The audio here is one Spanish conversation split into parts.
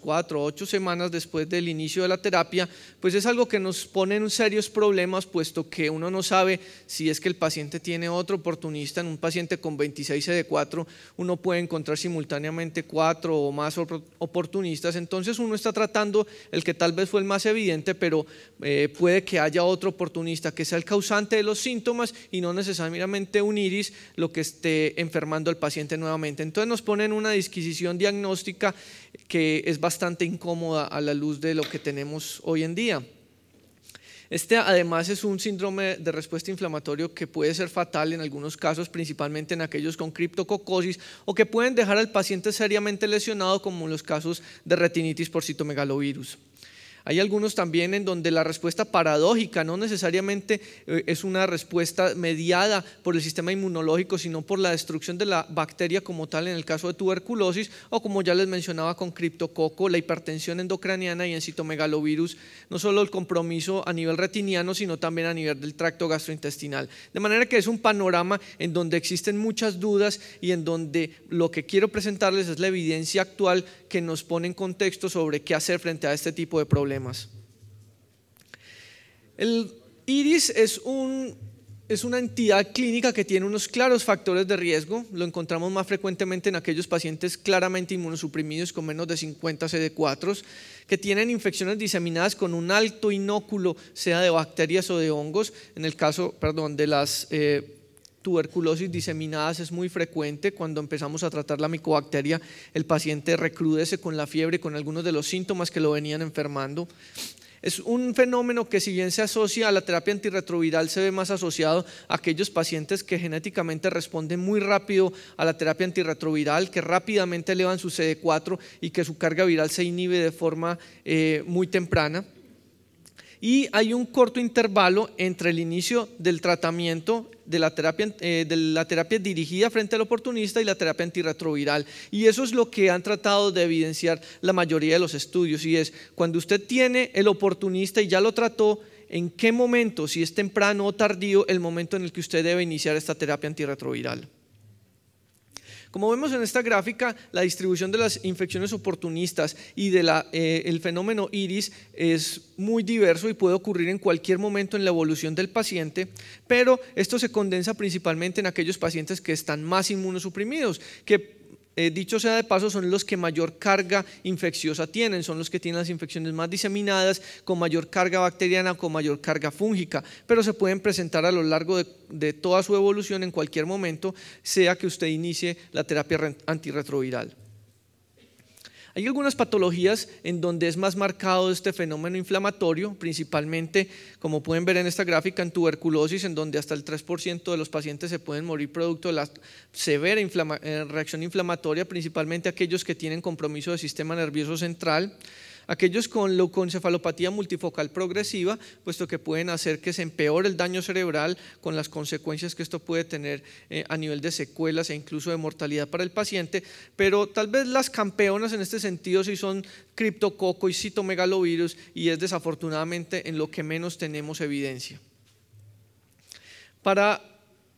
4 o 8 semanas después del inicio de la terapia, pues es algo que nos pone en serios problemas, puesto que uno no sabe si es que el paciente tiene otro oportunista. En un paciente con 26 CD4 uno puede encontrar simultáneamente 4 o más oportunistas. Entonces uno está tratando el que tal vez fue el más evidente, pero puede que haya otro oportunista que sea el causante de los síntomas y no necesariamente un iris lo que esté enfermando al paciente nuevamente. Entonces nos ponen una disquisición diagnóstica que es bastante incómoda a la luz de lo que tenemos hoy en día. Este además es un síndrome de respuesta inflamatorio que puede ser fatal en algunos casos, principalmente en aquellos con criptococosis, o que pueden dejar al paciente seriamente lesionado, como en los casos de retinitis por citomegalovirus. Hay algunos también en donde la respuesta paradójica no necesariamente es una respuesta mediada por el sistema inmunológico, sino por la destrucción de la bacteria como tal, en el caso de tuberculosis, o como ya les mencionaba con criptococo, la hipertensión endocraniana, y en citomegalovirus no solo el compromiso a nivel retiniano, sino también a nivel del tracto gastrointestinal. De manera que es un panorama en donde existen muchas dudas y en donde lo que quiero presentarles es la evidencia actual que nos pone en contexto sobre qué hacer frente a este tipo de problemas. El iris es una entidad clínica que tiene unos claros factores de riesgo. Lo encontramos más frecuentemente en aquellos pacientes claramente inmunosuprimidos con menos de 50 CD4, que tienen infecciones diseminadas con un alto inóculo, sea de bacterias o de hongos. En el caso, de las tuberculosis diseminadas es muy frecuente. Cuando empezamos a tratar la micobacteria, el paciente recrudece con la fiebre, con algunos de los síntomas que lo venían enfermando. Es un fenómeno que, si bien se asocia a la terapia antirretroviral, se ve más asociado a aquellos pacientes que genéticamente responden muy rápido a la terapia antirretroviral, que rápidamente elevan su CD4 y que su carga viral se inhibe de forma muy temprana. Y hay un corto intervalo entre el inicio del tratamiento de la terapia dirigida frente al oportunista y la terapia antirretroviral, y eso es lo que han tratado de evidenciar la mayoría de los estudios, y es cuando usted tiene el oportunista y ya lo trató, en qué momento, si es temprano o tardío, el momento en el que usted debe iniciar esta terapia antirretroviral. Como vemos en esta gráfica, la distribución de las infecciones oportunistas y el fenómeno iris es muy diverso y puede ocurrir en cualquier momento en la evolución del paciente, pero esto se condensa principalmente en aquellos pacientes que están más inmunosuprimidos, que dicho sea de paso, son los que mayor carga infecciosa tienen, son los que tienen las infecciones más diseminadas, con mayor carga bacteriana, con mayor carga fúngica, pero se pueden presentar a lo largo de toda su evolución en cualquier momento, sea que usted inicie la terapia antirretroviral. Hay algunas patologías en donde es más marcado este fenómeno inflamatorio, principalmente, como pueden ver en esta gráfica, en tuberculosis, en donde hasta el 3% de los pacientes se pueden morir producto de la severa reacción inflamatoria, principalmente aquellos que tienen compromiso del sistema nervioso central. Aquellos con leucoencefalopatía multifocal progresiva, puesto que pueden hacer que se empeore el daño cerebral, con las consecuencias que esto puede tener a nivel de secuelas e incluso de mortalidad para el paciente, pero tal vez las campeonas en este sentido sí son criptococo y citomegalovirus, y es desafortunadamente en lo que menos tenemos evidencia. Para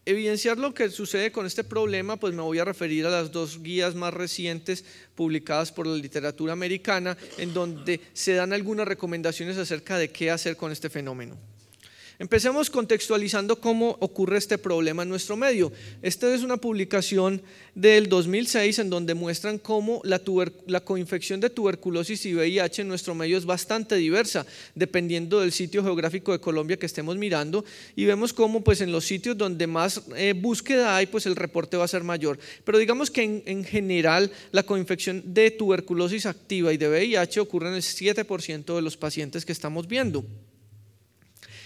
evidenciar lo que sucede con este problema, pues me voy a referir a las dos guías más recientes publicadas por la literatura americana, en donde se dan algunas recomendaciones acerca de qué hacer con este fenómeno. Empecemos contextualizando cómo ocurre este problema en nuestro medio. Esta es una publicación del 2006 en donde muestran cómo la coinfección de tuberculosis y VIH en nuestro medio es bastante diversa, dependiendo del sitio geográfico de Colombia que estemos mirando, y vemos cómo pues en los sitios donde más búsqueda hay, pues el reporte va a ser mayor. Pero digamos que en general la coinfección de tuberculosis activa y de VIH ocurre en el 7% de los pacientes que estamos viendo.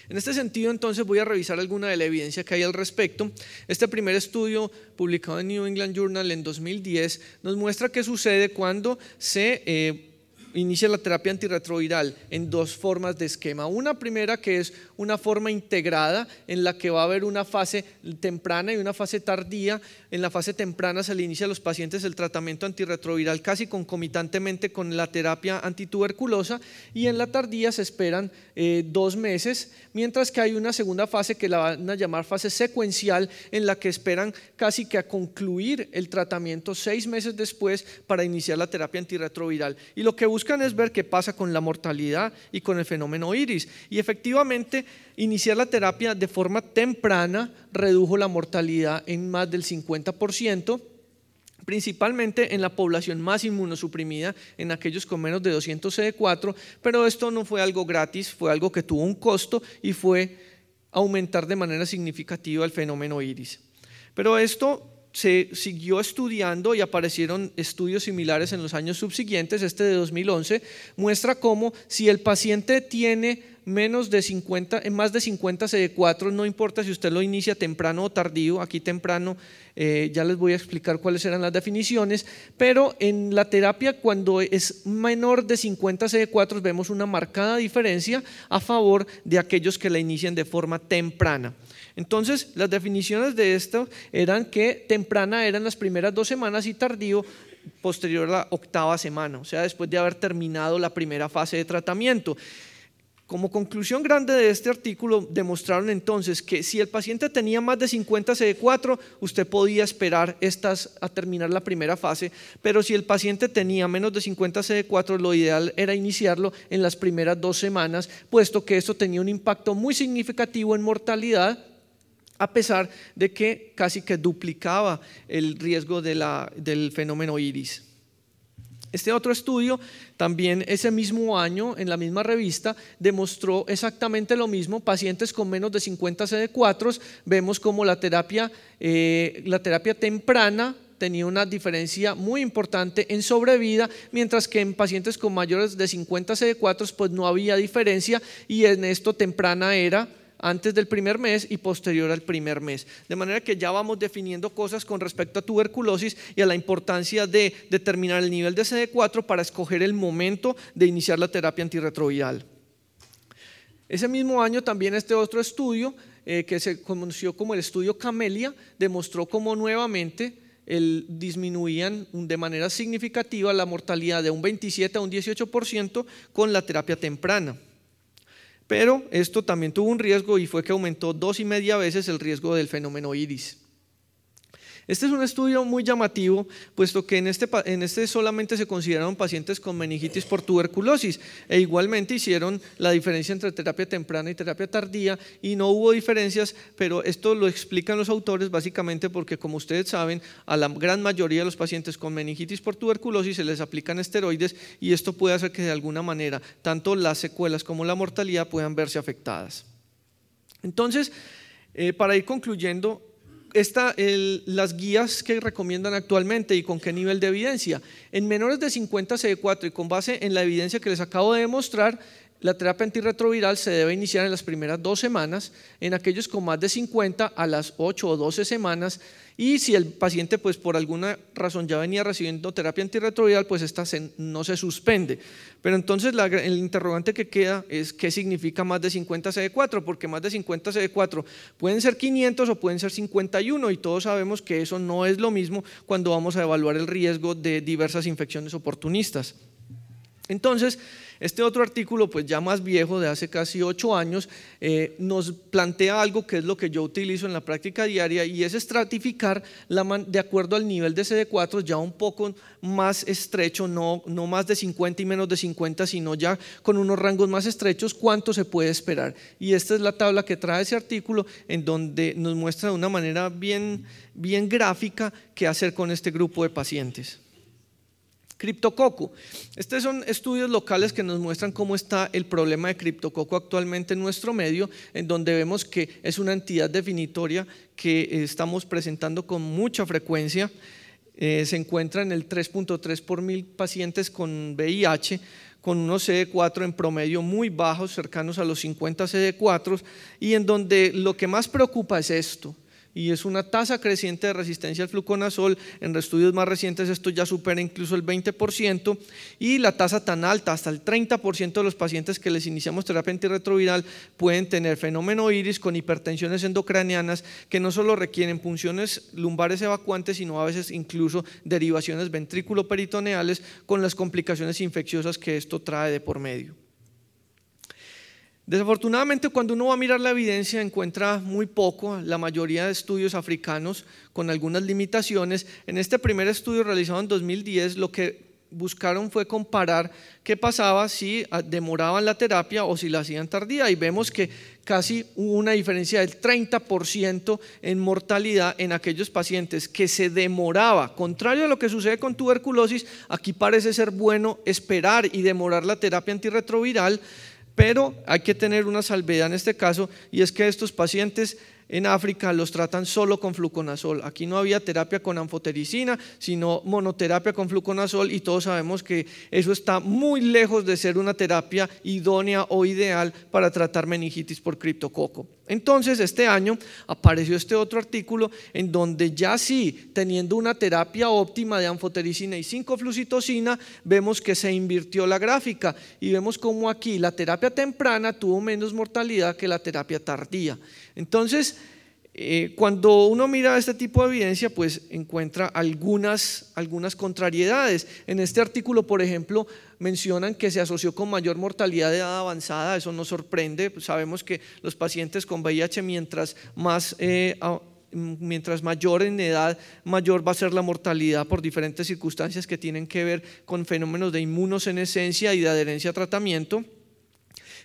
En este sentido, entonces, voy a revisar alguna de la evidencia que hay al respecto. Este primer estudio, publicado en New England Journal en 2010, nos muestra qué sucede cuando se inicia la terapia antirretroviral en dos formas de esquema. Una primera, que es una forma integrada, en la que va a haber una fase temprana y una fase tardía. En la fase temprana se le inicia a los pacientes el tratamiento antirretroviral casi concomitantemente con la terapia antituberculosa, y en la tardía se esperan 2 meses, mientras que hay una segunda fase que la van a llamar fase secuencial, en la que esperan casi que a concluir el tratamiento 6 meses después para iniciar la terapia antirretroviral. Y lo que buscan buscan es ver qué pasa con la mortalidad y con el fenómeno iris. Y efectivamente, iniciar la terapia de forma temprana redujo la mortalidad en más del 50%, principalmente en la población más inmunosuprimida, en aquellos con menos de 200 CD4, pero esto no fue algo gratis, fue algo que tuvo un costo y fue aumentar de manera significativa el fenómeno iris. Pero esto se siguió estudiando y aparecieron estudios similares en los años subsiguientes. Este de 2011 muestra cómo si el paciente tiene más de 50 CD4, no importa si usted lo inicia temprano o tardío, aquí temprano ya les voy a explicar cuáles eran las definiciones, pero en la terapia cuando es menor de 50 CD4 vemos una marcada diferencia a favor de aquellos que la inician de forma temprana. Entonces, las definiciones de esto eran que temprana eran las primeras 2 semanas y tardío posterior a la 8ª semana, o sea, después de haber terminado la primera fase de tratamiento. Como conclusión grande de este artículo, demostraron entonces que si el paciente tenía más de 50 CD4, usted podía esperar a terminar la primera fase, pero si el paciente tenía menos de 50 CD4, lo ideal era iniciarlo en las primeras 2 semanas, puesto que esto tenía un impacto muy significativo en mortalidad, a pesar de que casi que duplicaba el riesgo del fenómeno iris. Este otro estudio, también ese mismo año, en la misma revista, demostró exactamente lo mismo. Pacientes con menos de 50 CD4, vemos como la terapia temprana tenía una diferencia muy importante en sobrevida, mientras que en pacientes con mayores de 50 CD4 pues no había diferencia, y en esto temprana era antes del primer mes y posterior al primer mes. De manera que ya vamos definiendo cosas con respecto a tuberculosis y a la importancia de determinar el nivel de CD4 para escoger el momento de iniciar la terapia antirretroviral. Ese mismo año también este otro estudio, que se conoció como el estudio Camellia, demostró cómo nuevamente disminuían de manera significativa la mortalidad de un 27 a un 18% con la terapia temprana. Pero esto también tuvo un riesgo y fue que aumentó 2,5 veces el riesgo del fenómeno iris. Este es un estudio muy llamativo, puesto que en este solamente se consideraron pacientes con meningitis por tuberculosis, e igualmente hicieron la diferencia entre terapia temprana y terapia tardía y no hubo diferencias, pero esto lo explican los autores básicamente porque, como ustedes saben, a la gran mayoría de los pacientes con meningitis por tuberculosis se les aplican esteroides y esto puede hacer que de alguna manera tanto las secuelas como la mortalidad puedan verse afectadas. Entonces, para ir concluyendo, las guías que recomiendan actualmente y con qué nivel de evidencia. En menores de 50 CD4 y con base en la evidencia que les acabo de demostrar, la terapia antirretroviral se debe iniciar en las primeras 2 semanas, en aquellos con más de 50 a las 8 o 12 semanas, y si el paciente pues por alguna razón ya venía recibiendo terapia antirretroviral, pues esta no se suspende. Pero entonces el interrogante que queda es ¿qué significa más de 50 CD4? Porque más de 50 CD4 pueden ser 500 o pueden ser 51 y todos sabemos que eso no es lo mismo cuando vamos a evaluar el riesgo de diversas infecciones oportunistas. Entonces, este otro artículo, pues ya más viejo, de hace casi 8 años, nos plantea algo que es lo que yo utilizo en la práctica diaria, y es estratificar de acuerdo al nivel de CD4 ya un poco más estrecho, no más de 50 y menos de 50, sino ya con unos rangos más estrechos cuánto se puede esperar. Y esta es la tabla que trae ese artículo, en donde nos muestra de una manera bien gráfica qué hacer con este grupo de pacientes. Criptococo. Estos son estudios locales que nos muestran cómo está el problema de criptococo actualmente en nuestro medio, en donde vemos que es una entidad definitoria que estamos presentando con mucha frecuencia. Se encuentra en el 3.3 por 1000 pacientes con VIH, con unos CD4 en promedio muy bajos, cercanos a los 50 CD4, y en donde lo que más preocupa es esto. Y es una tasa creciente de resistencia al fluconazol. En estudios más recientes esto ya supera incluso el 20%, y la tasa tan alta, hasta el 30% de los pacientes que les iniciamos terapia antirretroviral pueden tener fenómeno iris con hipertensiones endocranianas que no solo requieren punciones lumbares evacuantes, sino a veces incluso derivaciones ventrículo-peritoneales con las complicaciones infecciosas que esto trae de por medio. Desafortunadamente, cuando uno va a mirar la evidencia encuentra muy poco, la mayoría de estudios africanos con algunas limitaciones. En este primer estudio realizado en 2010 lo que buscaron fue comparar qué pasaba si demoraban la terapia o si la hacían tardía, y vemos que casi hubo una diferencia del 30% en mortalidad en aquellos pacientes que se demoraba. Contrario a lo que sucede con tuberculosis, aquí parece ser bueno esperar y demorar la terapia antirretroviral, pero hay que tener una salvedad en este caso, y es que estos pacientes en África los tratan solo con fluconazol. Aquí no había terapia con anfotericina, sino monoterapia con fluconazol, y todos sabemos que eso está muy lejos de ser una terapia idónea o ideal para tratar meningitis por criptococo. Entonces, este año apareció este otro artículo en donde ya sí, teniendo una terapia óptima de anfotericina y 5-flucitosina, vemos que se invirtió la gráfica y vemos como aquí la terapia temprana tuvo menos mortalidad que la terapia tardía. Entonces, cuando uno mira este tipo de evidencia, pues encuentra algunas contrariedades. En este artículo, por ejemplo, mencionan que se asoció con mayor mortalidad de edad avanzada. Eso no sorprende, sabemos que los pacientes con VIH mientras mayor en edad, mayor va a ser la mortalidad por diferentes circunstancias que tienen que ver con fenómenos de inmunosenescencia y de adherencia a tratamiento.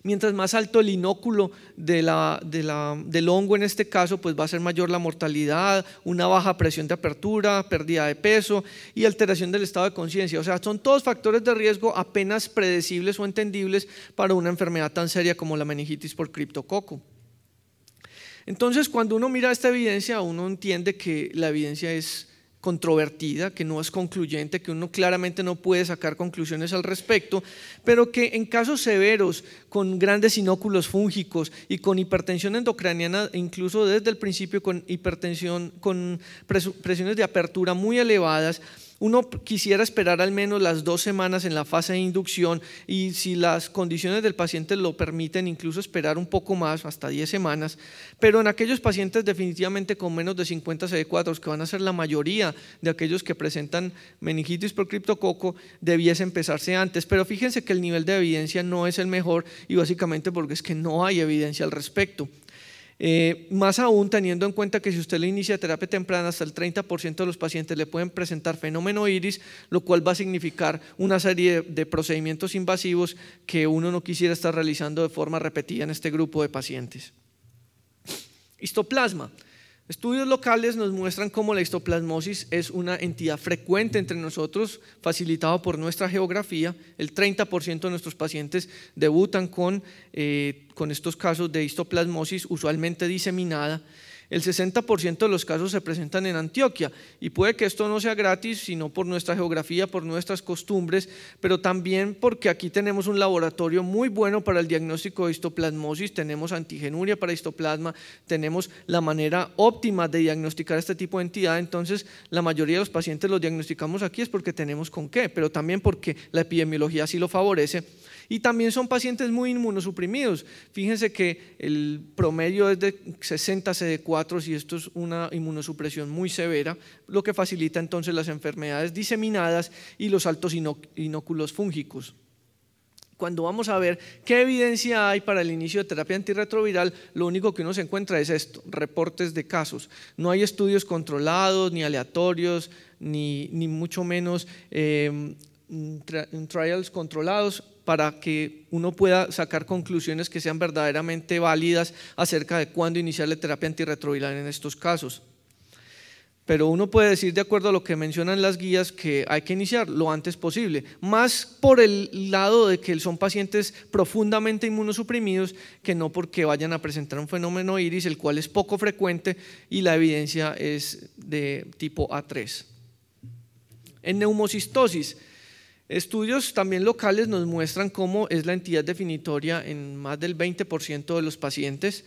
Mientras más alto el inóculo del hongo en este caso, pues va a ser mayor la mortalidad, una baja presión de apertura, pérdida de peso y alteración del estado de conciencia. O sea, son todos factores de riesgo apenas predecibles o entendibles para una enfermedad tan seria como la meningitis por criptococo. Entonces, cuando uno mira esta evidencia, uno entiende que la evidencia es controvertida, que no es concluyente, que uno claramente no puede sacar conclusiones al respecto, pero que en casos severos, con grandes inóculos fúngicos y con hipertensión endocraniana, incluso desde el principio con hipertensión, con presiones de apertura muy elevadas, uno quisiera esperar al menos las 2 semanas en la fase de inducción, y si las condiciones del paciente lo permiten, incluso esperar un poco más, hasta 10 semanas, pero en aquellos pacientes definitivamente con menos de 50 CD4, que van a ser la mayoría de aquellos que presentan meningitis por criptococo, debiese empezarse antes. Pero fíjense que el nivel de evidencia no es el mejor, y básicamente porque es que no hay evidencia al respecto. Más aún teniendo en cuenta que si usted le inicia terapia temprana, hasta el 30% de los pacientes le pueden presentar fenómeno iris, lo cual va a significar una serie de procedimientos invasivos que uno no quisiera estar realizando de forma repetida en este grupo de pacientes. Histoplasma. Estudios locales nos muestran cómo la histoplasmosis es una entidad frecuente entre nosotros, facilitado por nuestra geografía. El 30% de nuestros pacientes debutan con estos casos de histoplasmosis, usualmente diseminada. El 60% de los casos se presentan en Antioquia, y puede que esto no sea gratis, sino por nuestra geografía, por nuestras costumbres, pero también porque aquí tenemos un laboratorio muy bueno para el diagnóstico de histoplasmosis. Tenemos antigenuria para histoplasma, tenemos la manera óptima de diagnosticar este tipo de entidad. Entonces, la mayoría de los pacientes los diagnosticamos aquí es porque tenemos con qué, pero también porque la epidemiología así lo favorece. Y también son pacientes muy inmunosuprimidos. Fíjense que el promedio es de 60 CD4, y esto es una inmunosupresión muy severa, lo que facilita entonces las enfermedades diseminadas y los altos inóculos fúngicos. Cuando vamos a ver qué evidencia hay para el inicio de terapia antirretroviral, lo único que uno se encuentra es esto: reportes de casos. No hay estudios controlados, ni aleatorios, ni mucho menos trials controlados, para que uno pueda sacar conclusiones que sean verdaderamente válidas acerca de cuándo iniciar la terapia antirretroviral en estos casos. Pero uno puede decir, de acuerdo a lo que mencionan las guías, que hay que iniciar lo antes posible, más por el lado de que son pacientes profundamente inmunosuprimidos, que no porque vayan a presentar un fenómeno iris, el cual es poco frecuente y la evidencia es de tipo A3. En neumocistosis, estudios también locales nos muestran cómo es la entidad definitoria en más del 20% de los pacientes,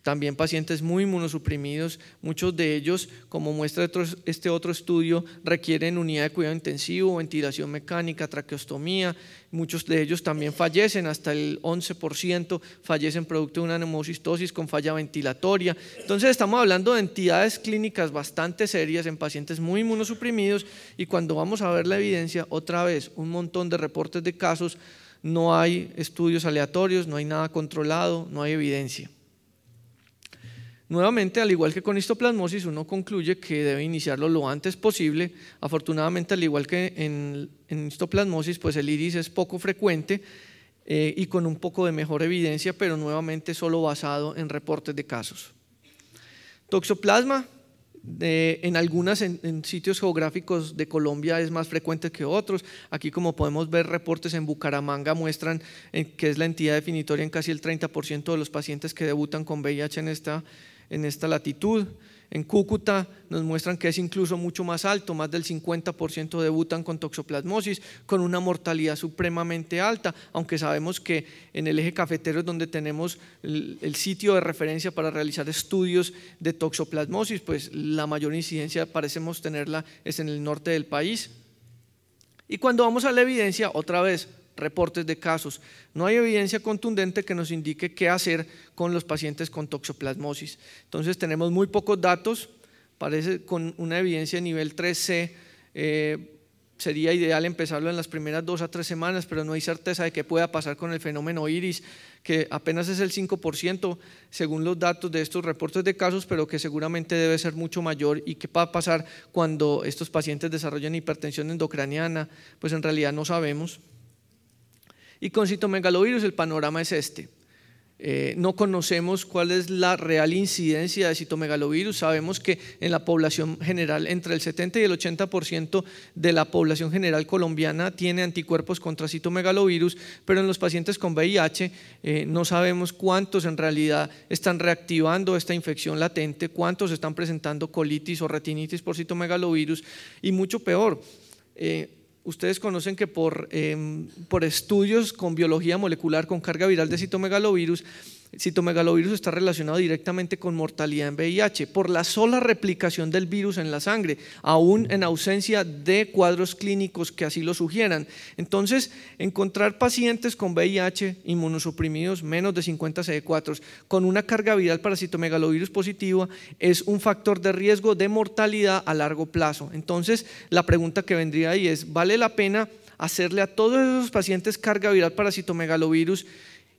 también pacientes muy inmunosuprimidos. Muchos de ellos, como muestra este otro estudio, requieren unidad de cuidado intensivo, ventilación mecánica, traqueostomía. Muchos de ellos también fallecen, hasta el 11% fallecen producto de una neumocistosis con falla ventilatoria. Entonces estamos hablando de entidades clínicas bastante serias en pacientes muy inmunosuprimidos, y cuando vamos a ver la evidencia, otra vez un montón de reportes de casos, no hay estudios aleatorios, no hay nada controlado, no hay evidencia. Nuevamente, al igual que con histoplasmosis, uno concluye que debe iniciarlo lo antes posible. Afortunadamente, al igual que en histoplasmosis, pues el iris es poco frecuente y con un poco de mejor evidencia, pero nuevamente solo basado en reportes de casos. Toxoplasma, en sitios geográficos de Colombia es más frecuente que otros. Aquí, como podemos ver, reportes en Bucaramanga muestran que es la entidad definitoria en casi el 30% de los pacientes que debutan con VIH en esta latitud. En Cúcuta nos muestran que es incluso mucho más alto, más del 50% debutan con toxoplasmosis, con una mortalidad supremamente alta, aunque sabemos que en el eje cafetero es donde tenemos el sitio de referencia para realizar estudios de toxoplasmosis, pues la mayor incidencia parecemos tenerla es en el norte del país. Y cuando vamos a la evidencia, otra vez, reportes de casos. No hay evidencia contundente que nos indique qué hacer con los pacientes con toxoplasmosis. Entonces tenemos muy pocos datos, parece con una evidencia de nivel 3C. Sería ideal empezarlo en las primeras 2 a 3 semanas, pero no hay certeza de qué pueda pasar con el fenómeno iris, que apenas es el 5% según los datos de estos reportes de casos, pero que seguramente debe ser mucho mayor. ¿Y qué va a pasar cuando estos pacientes desarrollan hipertensión endocraniana? Pues en realidad no sabemos. Y con citomegalovirus el panorama es este. No conocemos cuál es la real incidencia de citomegalovirus. Sabemos que en la población general, entre el 70 y el 80% de la población general colombiana tiene anticuerpos contra citomegalovirus, pero en los pacientes con VIH no sabemos cuántos en realidad están reactivando esta infección latente, cuántos están presentando colitis o retinitis por citomegalovirus, y mucho peor, ustedes conocen que por estudios con biología molecular con carga viral de citomegalovirus está relacionado directamente con mortalidad en VIH por la sola replicación del virus en la sangre, aún en ausencia de cuadros clínicos que así lo sugieran. Entonces, encontrar pacientes con VIH inmunosuprimidos menos de 50 CD4 con una carga viral para citomegalovirus positiva es un factor de riesgo de mortalidad a largo plazo. Entonces, la pregunta que vendría ahí es, ¿vale la pena hacerle a todos esos pacientes carga viral para citomegalovirus?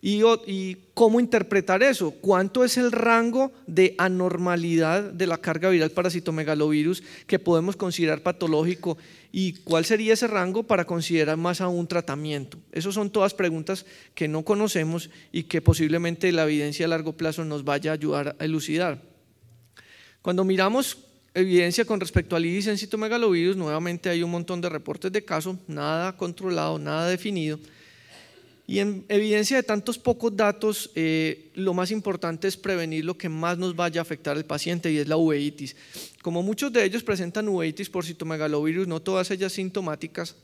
¿Y cómo interpretar eso? ¿Cuánto es el rango de anormalidad de la carga viral para citomegalovirus que podemos considerar patológico? ¿Y cuál sería ese rango para considerar más aún tratamiento? Esas son todas preguntas que no conocemos y que posiblemente la evidencia a largo plazo nos vaya a ayudar a elucidar. Cuando miramos evidencia con respecto al iris en citomegalovirus, nuevamente hay un montón de reportes de casos, nada controlado, nada definido. Y en evidencia de tantos pocos datos, lo más importante es prevenir lo que más nos vaya a afectar al paciente, y es la uveitis. Como muchos de ellos presentan uveitis por citomegalovirus, no todas ellas sintomáticas,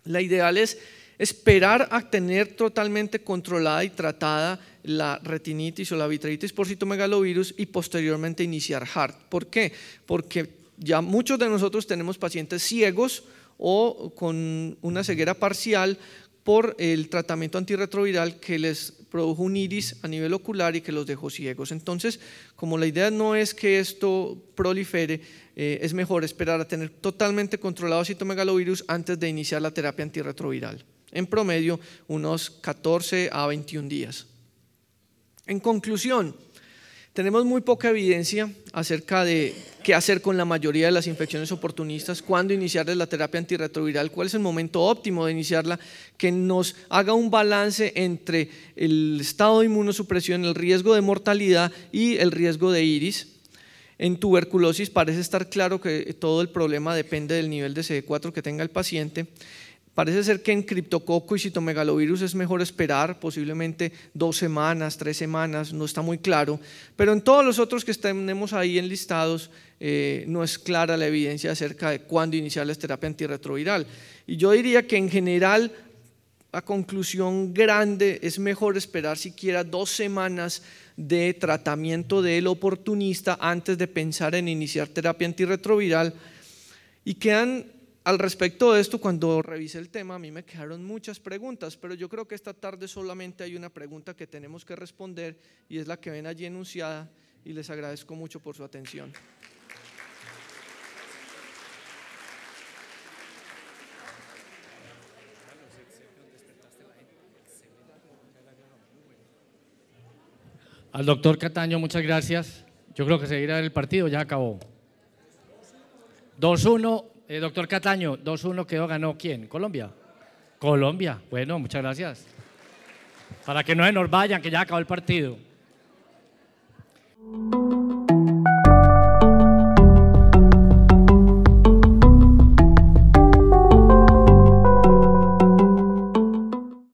la ideal es esperar a tener totalmente controlada y tratada la retinitis o la vitritis por citomegalovirus y posteriormente iniciar HART. ¿Por qué? Porque ya muchos de nosotros tenemos pacientes ciegos o con una ceguera parcial por el tratamiento antirretroviral que les produjo un iris a nivel ocular y que los dejó ciegos. Entonces, como la idea no es que esto prolifere, es mejor esperar a tener totalmente controlado citomegalovirus antes de iniciar la terapia antirretroviral. En promedio, unos 14 a 21 días. En conclusión, tenemos muy poca evidencia acerca de qué hacer con la mayoría de las infecciones oportunistas, cuándo iniciarles la terapia antirretroviral, cuál es el momento óptimo de iniciarla, que nos haga un balance entre el estado de inmunosupresión, el riesgo de mortalidad y el riesgo de iris. En tuberculosis parece estar claro que todo el problema depende del nivel de CD4 que tenga el paciente. Parece ser que en criptococo y citomegalovirus es mejor esperar, posiblemente 2 semanas, 3 semanas, no está muy claro, pero en todos los otros que tenemos ahí enlistados no es clara la evidencia acerca de cuándo iniciar la terapia antirretroviral. Y yo diría que en general, a conclusión grande, es mejor esperar siquiera 2 semanas de tratamiento del oportunista antes de pensar en iniciar terapia antirretroviral. Y quedan al respecto de esto, cuando revisé el tema, a mí me quedaron muchas preguntas, pero yo creo que esta tarde solamente hay una pregunta que tenemos que responder y es la que ven allí enunciada, y les agradezco mucho por su atención. Al doctor Cataño, muchas gracias. Yo creo que seguirá el partido, ya acabó. 2-1, doctor Cataño, 2-1 quedó, ganó ¿quién? ¿Colombia? Colombia, bueno, muchas gracias. Para que no se nos vayan, que ya acabó el partido.